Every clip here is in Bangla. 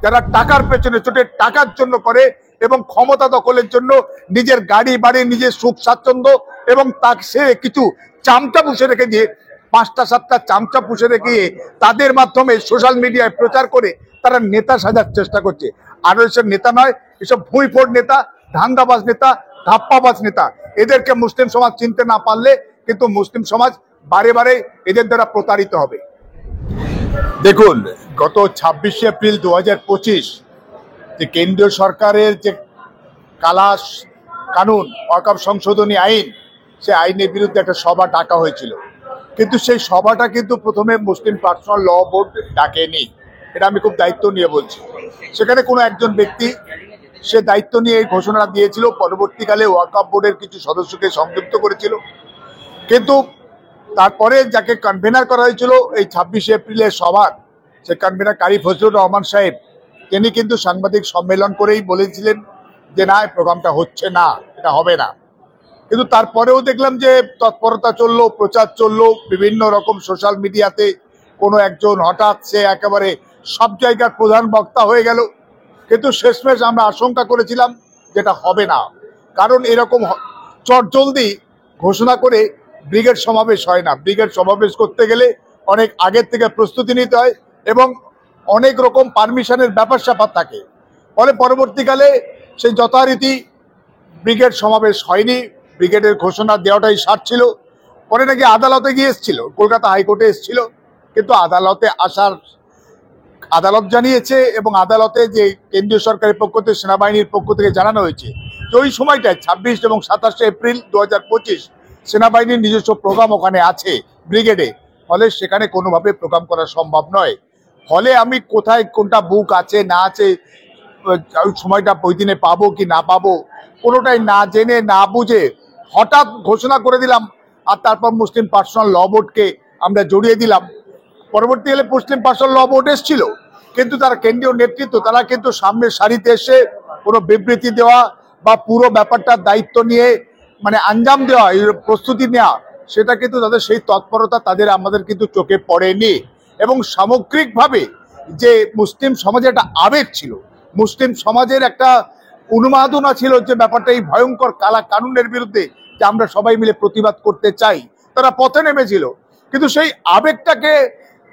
যারা টাকার পেছনে ছোটে, টাকার জন্য করে এবং ক্ষমতা দখলের জন্য নিজের গাড়ি বাড়ি, নিজের সুখ স্বাচ্ছন্দ্য এবং তাকে সে কিছু চামচা পুষে রেখে দিয়ে, 5টা 7টা চামচা পুষে রেখে তাদের মাধ্যমে সোশ্যাল মিডিয়ায় প্রচার করে তারা নেতা সাজার চেষ্টা করছে। আর এসব নেতা নয়, এসব ভুঁইফোড় নেতা, ধান্দাবাজ নেতা, ধাপ্পাবাজ নেতা। এদেরকে মুসলিম সমাজ চিনতে না পারলে কিন্তু মুসলিম সমাজ বারে বারে এদের দ্বারা প্রতারিত হবে। দেখুন, গত 26শে এপ্রিল 2025 যে কেন্দ্রীয় সরকারের যে কালা কানুন, ওয়াকফ সংশোধনী আইন, সে আইনের বিরুদ্ধে একটা সভা ডাকা হয়েছিল, কিন্তু সেই সভাটা কিন্তু প্রথমে মুসলিম পার্সোনাল ল বোর্ড ডাকেনি। এটা আমি খুব দায়িত্ব নিয়ে বলছি। সেখানে কোনো একজন ব্যক্তি সে দায়িত্ব নিয়ে এই ঘোষণা দিয়েছিল, পরবর্তীকালে ওয়াকফ বোর্ডের কিছু সদস্যকে সংযুক্ত করেছিল। কিন্তু তারপরে যাকে কনভেনার করা হয়েছিল এই 26শে এপ্রিলের সভার, সে কনভেনার কারি ফজলুর রহমান সাহেব, তিনি কিন্তু সাংবাদিক সম্মেলন করেই বলেছিলেন যে না, এই প্রোগ্রামটা হচ্ছে না, এটা হবে না। কিন্তু তারপরেও দেখলাম যে তৎপরতা চললো, প্রচার চললো বিভিন্ন রকম সোশ্যাল মিডিয়াতে। কোনো একজন হঠাৎ সে একেবারে সব জায়গার প্রধান বক্তা হয়ে গেল। কিন্তু শেষমেশ আমরা আশঙ্কা করেছিলাম যেটা হবে না, কারণ এরকম চটজলদি ঘোষণা করে ব্রিগেড সমাবেশ হয় না। ব্রিগেড সমাবেশ করতে গেলে অনেক আগের থেকে প্রস্তুতি নিতে হয় এবং অনেক রকম পারমিশনের ব্যাপার স্যাপার থাকে। ফলে পরবর্তীকালে সেই যথারীতি ব্রিগেড সমাবেশ হয়নি। ব্রিগেডের ঘোষণা দেওয়াটাই সার ছিল। পরে নাকি আদালতে গিয়ে এসেছিল, কলকাতা হাইকোর্টে এসেছিল, কিন্তু আদালতে আসার, আদালত জানিয়েছে এবং আদালতে যে কেন্দ্রীয় সরকারের পক্ষ থেকে, সেনাবাহিনীর পক্ষ থেকে জানানো হয়েছে যে ওই সময়টায় 26 এবং 27শে এপ্রিল 2025 সেনাবাহিনীর নিজস্ব প্রোগ্রাম ওখানে আছে ব্রিগেডে। ফলে সেখানে কোনোভাবে প্রোগ্রাম করা সম্ভব নয়। ফলে আমি কোথায় কোনটা বুক আছে না আছে, ওই সময়টা ওই দিনে পাবো কি না পাবো, কোনোটাই না জেনে না বুঝে হঠাৎ ঘোষণা করে দিলাম। আর তারপর মুসলিম পার্সোনাল ল বোর্ডকে আমরা জড়িয়ে দিলাম। পরবর্তীকালে মুসলিম পার্সোনাল ল বোর্ড এসেছিল, কিন্তু তারা কেন্দ্রীয় নেতৃত্ব, তারা কিন্তু সামনের সারিতে এসে কোনো বিবৃতি দেওয়া বা পুরো ব্যাপারটার দায়িত্ব নিয়ে মানে আঞ্জাম দেওয়া, প্রস্তুতি নেওয়া, সেটা কিন্তু তাদের সেই তৎপরতা তাদের আমাদের কিন্তু চোখে পড়েনি। এবং সামগ্রিকভাবে যে মুসলিম সমাজে একটা আবেগ ছিল, মুসলিম সমাজের একটা উন্মাদনা ছিল যে ব্যাপারটা এই ভয়ঙ্কর কালা কানুনের বিরুদ্ধে যে আমরা সবাই মিলে প্রতিবাদ করতে চাই, তারা পথে নেমেছিল। কিন্তু সেই আবেগটাকে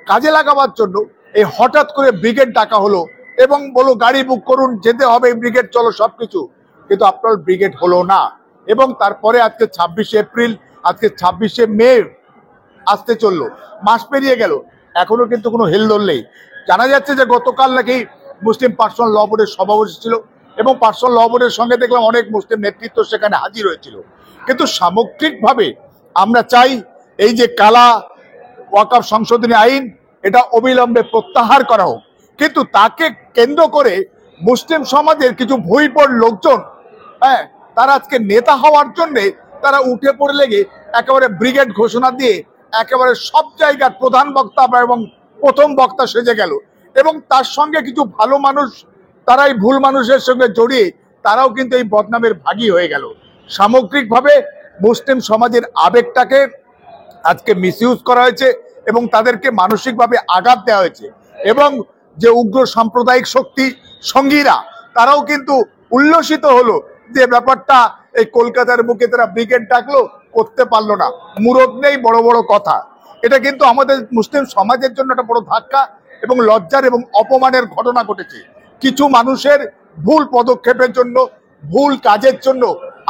কাজে লাগাবার জন্য এই হঠাৎ করে ব্রিগেড ডাকা হলো এবং বলো গাড়ি বুক করুন, যেতে হবে ব্রিগেড, চলো সবকিছু। কিন্তু আপনার ব্রিগেড হলো না। এবং তারপরে আজকে 26শে এপ্রিল, আজকে 26শে মে আসতে চললো, মাস পেরিয়ে গেল, এখনো কিন্তু কোনো হেলদোল নেই। জানা যাচ্ছে যে গতকাল নাকি মুসলিম পার্সোনাল ল বোর্ডের সভা বসেছিল এবং পার্সোনাল ল বোর্ডের সঙ্গে দেখলাম অনেক মুসলিম নেতৃত্ব সেখানে হাজির হয়েছিল। কিন্তু সামগ্রিকভাবে আমরা চাই এই যে কালা ওয়াকফ সংশোধনী আইন, এটা অবিলম্বে প্রত্যাহার করা হোক। কিন্তু তাকে কেন্দ্র করে মুসলিম সমাজের কিছু ভুঁইফোড় লোকজন, হ্যাঁ, তারা আজকে নেতা হওয়ার জন্য তারা উঠে পড়ে লেগে একেবারে ব্রিগেড ঘোষণা দিয়ে একেবারে সব জায়গার প্রধান বক্তা এবং প্রথম বক্তা সেজে গেল। এবং তার সঙ্গে কিছু ভালো মানুষ, তারাই ভুল মানুষের সঙ্গে জড়িয়ে তারাও কিন্তু এই বদনামের ভাগী হয়ে গেল। সামগ্রিকভাবে মুসলিম সমাজের আবেগটাকে আজকে মিসইউজ করা হয়েছে এবং তাদেরকে মানসিকভাবে আঘাত দেওয়া হয়েছে। এবং যে উগ্র সাম্প্রদায়িক শক্তি সঙ্গীরা, তারাও কিন্তু উল্লসিত হলো যে ব্যাপারটা এই কলকাতার বুকে তারা ব্রিগেড ডাকলো, করতে পারলো না, মুরদ নেই, বড় বড় কথা। এটা কিন্তু আমাদের মুসলিম সমাজের জন্য একটা বড় ধাক্কা এবং লজ্জার এবং অপমানের ঘটনা ঘটেছে। কিছু মানুষের ভুল পদক্ষেপের জন্য, ভুল কাজের জন্য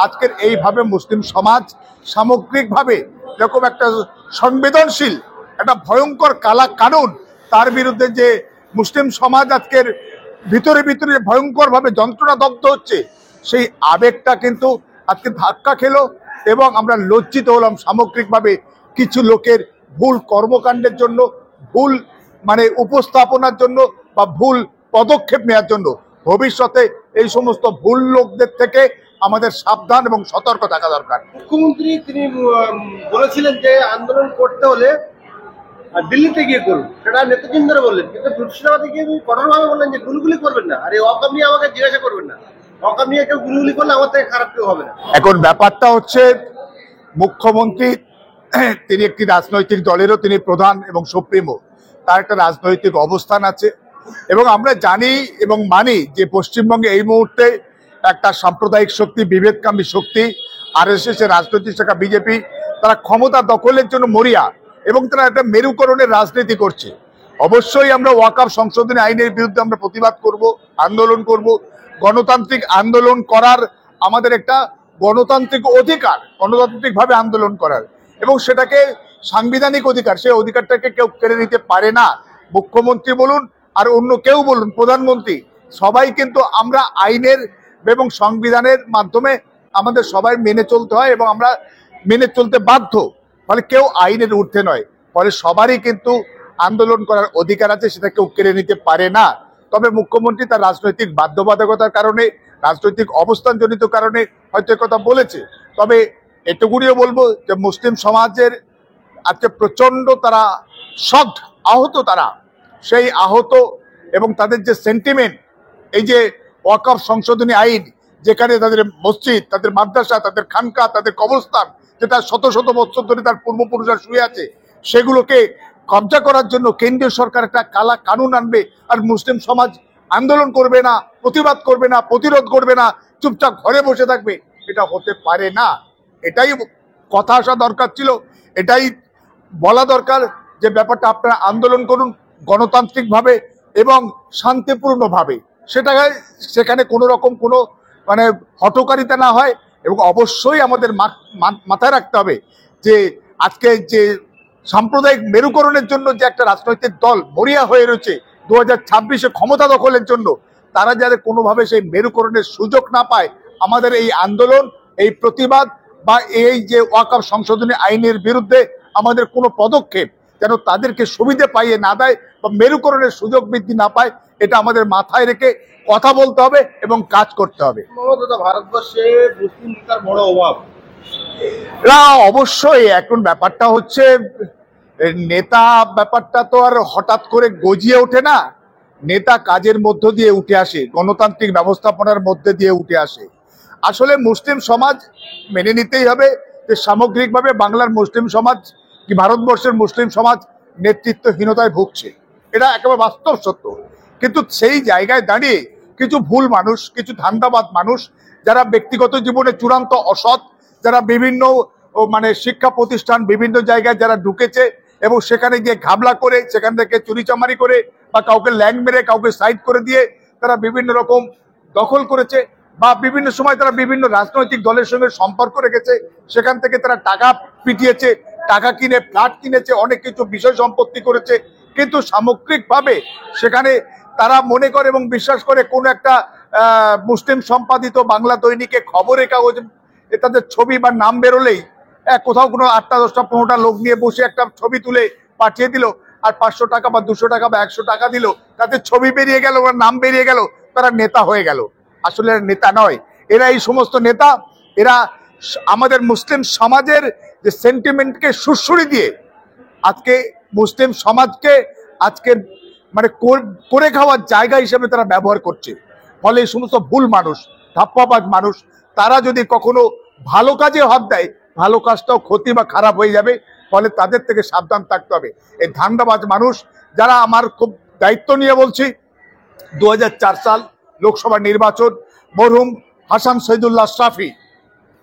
আজকের এইভাবে মুসলিম সমাজ সামগ্রিকভাবে এরকম একটা সংবেদনশীল একটা ভয়ঙ্কর কালা কানুন, তার বিরুদ্ধে যে মুসলিম সমাজ আজকের ভিতরে ভিতরে ভয়ঙ্কর ভাবে যন্ত্রণা দগ্ধ হচ্ছে, সেই আবেগটা কিন্তু আজকে ধাক্কা খেলো এবং আমরা লজ্জিত হলাম সামগ্রিকভাবে কিছু লোকের ভুল কর্মকাণ্ডের জন্য, ভুল মানে উপস্থাপনার জন্য বা ভুল পদক্ষেপ নেওয়ার জন্য। ভবিষ্যতে এই সমস্ত ভুল লোকদের থেকে আমাদের সাবধান এবং সতর্ক থাকা দরকার। মুখ্যমন্ত্রী তিনি বলেছিলেন যে আন্দোলন করতে হলে দিল্লিতে গিয়ে করুন, সেটা নেতৃবৃন্দরা বললেন, কিন্তু মুর্শিদাবাদে গিয়ে কঠোরভাবে বললেন যে গুলগুলি করবেন না, আর এই ওয়াকফ নিয়ে আমাকে জিজ্ঞাসা করবেন না, ওয়াকফ নিয়ে কেউ গুলগুলি করলে আমার থেকে খারাপ কেউ হবে না। এখন ব্যাপারটা হচ্ছে মুখ্যমন্ত্রী তিনি একটি রাজনৈতিক দলেরও তিনি প্রধান এবং সুপ্রিমো, তার একটা রাজনৈতিক অবস্থান আছে এবং আমরা জানি এবং মানি যে পশ্চিমবঙ্গে এই মুহূর্তে একটা সাম্প্রদায়িক শক্তি, বিভেদকামী শক্তি, আরএসএস এর রাজনৈতিক শাখা বিজেপি, তারা ক্ষমতা দখলের জন্য মরিয়া এবং তারা একটা মেরুকরণের রাজনীতি করছে। অবশ্যই আমরা ওয়াকফ সংশোধনী আইনের বিরুদ্ধে আমরা প্রতিবাদ করব, আন্দোলন করব। গণতান্ত্রিক আন্দোলন করার আমাদের একটা গণতান্ত্রিক অধিকার, গণতান্ত্রিকভাবে আন্দোলন করার, এবং সেটাকে সাংবিধানিক অধিকার, সেই অধিকারটাকে কেউ কেড়ে নিতে পারে না। মুখ্যমন্ত্রী বলুন আর অন্য কেউ বলুন, প্রধানমন্ত্রী, সবাই কিন্তু আমরা আইনের এবং সংবিধানের মাধ্যমে আমাদের সবাই মেনে চলতে হয় এবং আমরা মেনে চলতে বাধ্য। ফলে কেউ আইনের ঊর্ধ্বে নয়, ফলে সবারই কিন্তু আন্দোলন করার অধিকার আছে, সেটা কেউ কেড়ে নিতে পারে না। তবে মুখ্যমন্ত্রী তার রাজনৈতিক বাধ্যবাধকতার কারণে, রাজনৈতিক অবস্থানজনিত কারণে হয়তো কথা বলেছে। তবে এটুকুনিও বলবো যে মুসলিম সমাজের আজকে প্রচন্ড তারা শকড, আহত তারা, সেই আহত এবং তাদের যে সেন্টিমেন্ট, এই যে ওয়াকফ সংশোধনী আইন, যেখানে তাদের মসজিদ, তাদের মাদ্রাসা, তাদের খানকা, তাদের কবরস্থান, যেটা শত শত বছর ধরে তার পূর্বপুরুষরা শুয়ে আছে, সেগুলোকে কবজা করার জন্য কেন্দ্রীয় সরকার একটা কালা কানুন আনবে আর মুসলিম সমাজ আন্দোলন করবে না, প্রতিবাদ করবে না, প্রতিরোধ করবে না, চুপচাপ ঘরে বসে থাকবে, এটা হতে পারে না। এটাই কথা আসা দরকার ছিল, এটাই বলা দরকার যে ব্যাপারটা আপনারা আন্দোলন করুন গণতান্ত্রিকভাবে এবং শান্তিপূর্ণভাবে, সেখানে কোনো রকম কোনো মানে হঠকারিতা না হয়। এবং অবশ্যই আমাদের মাথায় রাখতে হবে যে আজকে যে সাম্প্রদায়িক মেরুকরণের জন্য যে একটা রাজনৈতিক দল মরিয়া হয়ে রয়েছে 2026-এ ক্ষমতা দখলের জন্য, তারা যাতে কোনোভাবে সেই মেরুকরণের সুযোগ না পায়, আমাদের এই আন্দোলন, এই প্রতিবাদ বা এই যে ওয়াকফ সংশোধনী আইনের বিরুদ্ধে আমাদের কোনো পদক্ষেপ যেন তাদেরকে সুবিধে পাইয়ে না দেয় বা মেরুকরণের সুযোগ বৃদ্ধি না পায়, এটা আমাদের মাথায় রেখে কথা বলতে হবে এবং কাজ করতে হবে। ভারতবর্ষে মুসলিম নেতার বড় অভাব। না, অবশ্যই এখন ব্যাপারটা হচ্ছে নেতা, ব্যাপারটা তো আর হঠাৎ করে গজিয়ে ওঠে না। নেতা কাজের মধ্য দিয়ে উঠে আসে, গণতান্ত্রিক ব্যবস্থাপনার মধ্যে দিয়ে উঠে আসে। আসলে মুসলিম সমাজ মেনে নিতেই হবে যে সামগ্রিকভাবে বাংলার মুসলিম সমাজ কি ভারতবর্ষের মুসলিম সমাজ নেতৃত্বহীনতায় ভুগছে, এটা একেবারে বাস্তব সত্য। কিন্তু সেই জায়গায় দাঁড়িয়ে কিছু ভুল মানুষ, কিছু ধান্দাবাদ মানুষ, যারা ব্যক্তিগত জীবনে চূড়ান্ত অসৎ, যারা বিভিন্ন মানে শিক্ষা প্রতিষ্ঠান, বিভিন্ন জায়গায় যারা ঢুকেছে এবং সেখানে গিয়ে ঘাবলা করে, সেখান থেকে চুরিচামারি করে বা কাউকে ল্যাং মেরে, কাউকে সাইড করে দিয়ে তারা বিভিন্ন রকম দখল করেছে, বা বিভিন্ন সময় তারা বিভিন্ন রাজনৈতিক দলের সঙ্গে সম্পর্ক রেখেছে, সেখান থেকে তারা টাকা পিটিয়েছে, টাকা কিনে ফ্ল্যাট কিনেছে, অনেক কিছু বিষয় সম্পত্তি করেছে। কিন্তু সামগ্রিকভাবে সেখানে তারা মনে করে এবং বিশ্বাস করে কোনো একটা মুসলিম সম্পাদিত বাংলা দৈনিকে খবরের কাগজ তাদের ছবি বা নাম বেরোলেই কোথাও কোনো 8টা 10টা 15টা লোক নিয়ে বসে একটা ছবি তুলে পাঠিয়ে দিল, আর 500 টাকা বা 200 টাকা বা 100 টাকা দিল, তাদের ছবি বেরিয়ে গেল বা নাম বেরিয়ে গেল, তারা নেতা হয়ে গেল। আসলে নেতা নয় এরা, এই সমস্ত নেতা এরা আমাদের মুসলিম সমাজের যে সেন্টিমেন্টকে সুড়সুড়ি দিয়ে আজকে মুসলিম সমাজকে আজকে মানে করে খাওয়ার জায়গা হিসেবে তারা ব্যবহার করছে। ফলে এই সমস্ত ভুল মানুষ, ধাপ্পাবাজ মানুষ, তারা যদি কখনো ভালো কাজে হাত দেয়, ভালো কাজটাও ক্ষতি বা খারাপ হয়ে যাবে। ফলে তাদের থেকে সাবধান থাকতে হবে। এই ধান্দাবাজ মানুষ যারা, আমার খুব দায়িত্ব নিয়ে বলছি, 2004 সাল লোকসভা নির্বাচন, মরহুম হাসান শহীদুল্লাহ আশরাফি,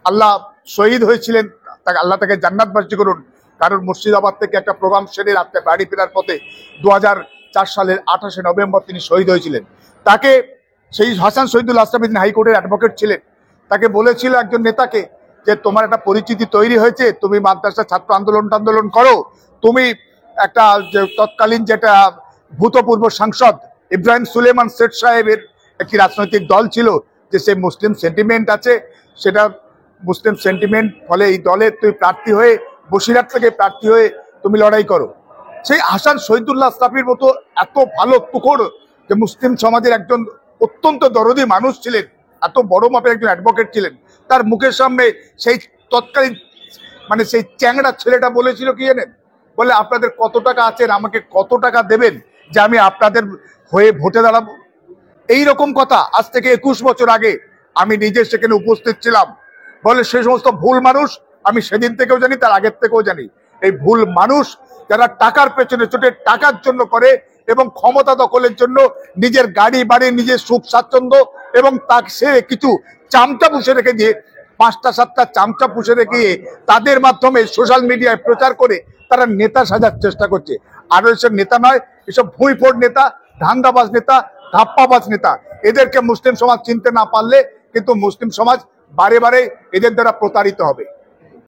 আল্লাহ শহীদ হয়েছিলেন, তাকে আল্লাহ তাকে জান্নাতবাসী করুন। কারণ মুর্শিদাবাদ থেকে একটা প্রোগ্রাম সেরে রাত্রে বাড়ি ফেরার পথে 2004 সালের 28শে নভেম্বর তিনি শহীদ হয়েছিলেন। তাকে সেই হাসান শহীদুল্লাহ আশরাফি হাইকোর্টের অ্যাডভোকেট ছিলেন, তাকে বলেছিল একজন নেতাকে যে তোমার একটা পরিচিতি তৈরি হয়েছে, তুমি মাদ্রাসা ছাত্র আন্দোলন করো, তুমি একটা যে তৎকালীন যেটা ভূতপূর্ব সাংসদ ইব্রাহিম সুলেমান শেঠ সাহেবের একটি রাজনৈতিক দল ছিল, যে সে মুসলিম সেন্টিমেন্ট আছে, সেটা মুসলিম সেন্টিমেন্ট, ফলে এই দলে তুমি প্রার্থী হয়ে, বসিরহাট থেকে প্রার্থী হয়ে তুমি লড়াই করো। সেই হাসান শহীদুল্লাহ আশরাফির মতো এত ভালো তুখোড় যে মুসলিম সমাজের একজন অত্যন্ত দরদি মানুষ ছিলেন, এত বড় মাপের একজন অ্যাডভোকেট ছিলেন, তার মুখের সামনে সেই তৎকালীন মানে সেই চ্যাংড়া ছেলেটা বলেছিল কি জানেন, বলে আপনাদের কত টাকা আছে, আমাকে কত টাকা দেবেন যে আমি আপনাদের হয়ে ভোটে দাঁড়াবো। এইরকম কথা আজ থেকে 21 বছর আগে আমি নিজে সেখানে উপস্থিত ছিলাম। বলে সে সমস্ত ভুল মানুষ আমি সেদিন থেকেও জানি, তার আগের থেকেও জানি, এই ভুল মানুষ যারা টাকার পেছনে ছুটে টাকার জন্য করে, এবং ক্ষমতা দখলের জন্য নিজের গাড়ি বাড়ি নিজের সুখ স্বাচ্ছন্দ্য এবং তাকে সে কিছু চামচা পুষে রেখে দিয়ে 5টা 7টা চামচা পুষে রেখে তাদের মাধ্যমে সোশ্যাল মিডিয়ায় প্রচার করে তারা নেতা সাজার চেষ্টা করছে। আর এসব নেতা নয়, এসব ভুঁইফোড় নেতা, ধান্দাবাজ নেতা, ধাপ্পাবাজ নেতা। এদেরকে মুসলিম সমাজ চিনতে না পারলে কিন্তু মুসলিম সমাজ বারে বারে এদের দ্বারা প্রতারিত হবে।